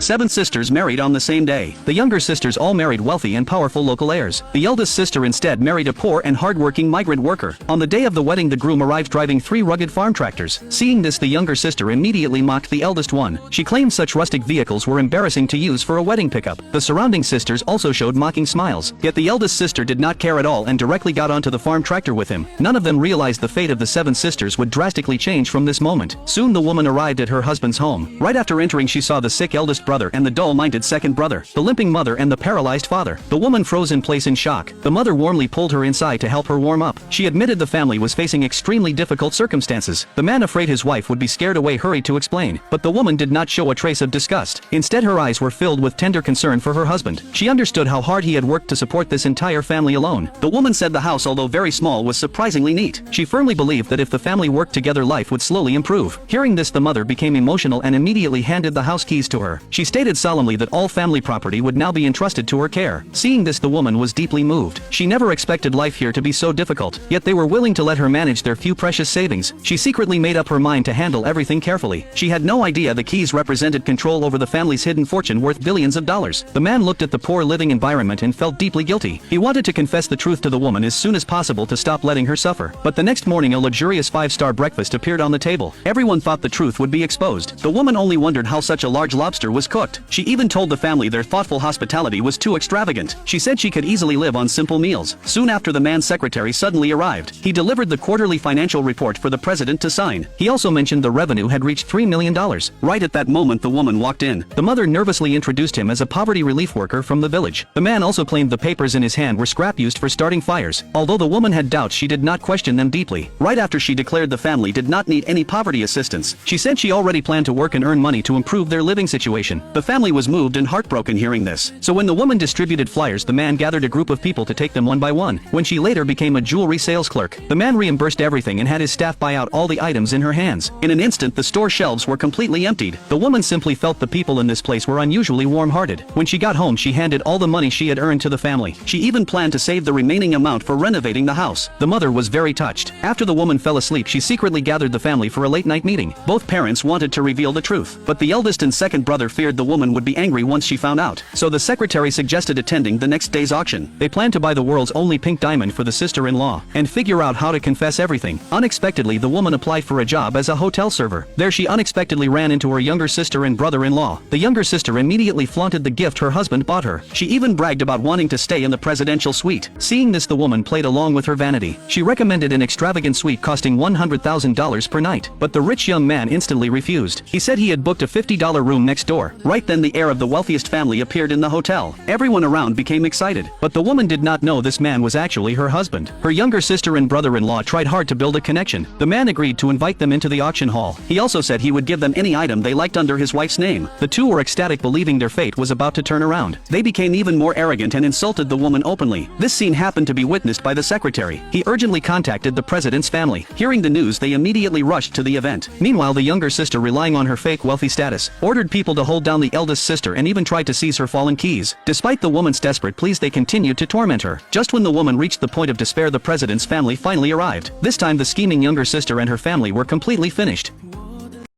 7 sisters married on the same day. The younger sisters all married wealthy and powerful local heirs. The eldest sister instead married a poor and hardworking migrant worker. On the day of the wedding, the groom arrived driving 3 rugged farm tractors. Seeing this, the younger sister immediately mocked the eldest one. She claimed such rustic vehicles were embarrassing to use for a wedding pickup. The surrounding sisters also showed mocking smiles. Yet the eldest sister did not care at all and directly got onto the farm tractor with him. None of them realized the fate of the 7 sisters would drastically change from this moment. Soon the woman arrived at her husband's home. Right after entering, she saw the sick eldest brother and the dull-minded second brother, the limping mother and the paralyzed father. The woman froze in place in shock. The mother warmly pulled her inside to help her warm up. She admitted the family was facing extremely difficult circumstances. The man, afraid his wife would be scared away, hurried to explain, but the woman did not show a trace of disgust. Instead, her eyes were filled with tender concern for her husband. She understood how hard he had worked to support this entire family alone. The woman said the house, although very small, was surprisingly neat. She firmly believed that if the family worked together, life would slowly improve. Hearing this, the mother became emotional and immediately handed the house keys to her. She stated solemnly that all family property would now be entrusted to her care. Seeing this, the woman was deeply moved. She never expected life here to be so difficult, yet they were willing to let her manage their few precious savings. She secretly made up her mind to handle everything carefully. She had no idea the keys represented control over the family's hidden fortune worth billions of dollars. The man looked at the poor living environment and felt deeply guilty. He wanted to confess the truth to the woman as soon as possible to stop letting her suffer. But the next morning, a luxurious 5-star breakfast appeared on the table. Everyone thought the truth would be exposed. The woman only wondered how such a large lobster was cooked. She even told the family their thoughtful hospitality was too extravagant. She said she could easily live on simple meals. Soon after, the man's secretary suddenly arrived. He delivered the quarterly financial report for the president to sign. He also mentioned the revenue had reached $3 million. Right at that moment, the woman walked in. The mother nervously introduced him as a poverty relief worker from the village. The man also claimed the papers in his hand were scrap used for starting fires. Although the woman had doubts, she did not question them deeply. Right after, she declared the family did not need any poverty assistance. She said she already planned to work and earn money to improve their living situation. The family was moved and heartbroken hearing this. So when the woman distributed flyers, the man gathered a group of people to take them one by one. When she later became a jewelry sales clerk, the man reimbursed everything and had his staff buy out all the items in her hands. In an instant, the store shelves were completely emptied. The woman simply felt the people in this place were unusually warm-hearted. When she got home, she handed all the money she had earned to the family. She even planned to save the remaining amount for renovating the house. The mother was very touched. After the woman fell asleep, she secretly gathered the family for a late-night meeting. Both parents wanted to reveal the truth, but the eldest and second brother feared the woman would be angry once she found out. So the secretary suggested attending the next day's auction. They planned to buy the world's only pink diamond for the sister-in-law and figure out how to confess everything. Unexpectedly, the woman applied for a job as a hotel server. There she unexpectedly ran into her younger sister and brother-in-law. The younger sister immediately flaunted the gift her husband bought her. She even bragged about wanting to stay in the presidential suite. Seeing this, the woman played along with her vanity. She recommended an extravagant suite costing $100,000 per night, but the rich young man instantly refused. He said he had booked a $50 room next door. Right then, the heir of the wealthiest family appeared in the hotel. Everyone around became excited, but the woman did not know this man was actually her husband. Her younger sister and brother-in-law tried hard to build a connection. The man agreed to invite them into the auction hall. He also said he would give them any item they liked under his wife's name. The two were ecstatic, believing their fate was about to turn around. They became even more arrogant and insulted the woman openly. This scene happened to be witnessed by the secretary. He urgently contacted the president's family. Hearing the news, they immediately rushed to the event. Meanwhile, the younger sister, relying on her fake wealthy status, ordered people to hold down the eldest sister and even tried to seize her fallen keys. Despite the woman's desperate pleas, they continued to torment her. Just when the woman reached the point of despair, the president's family finally arrived. This time, the scheming younger sister and her family were completely finished.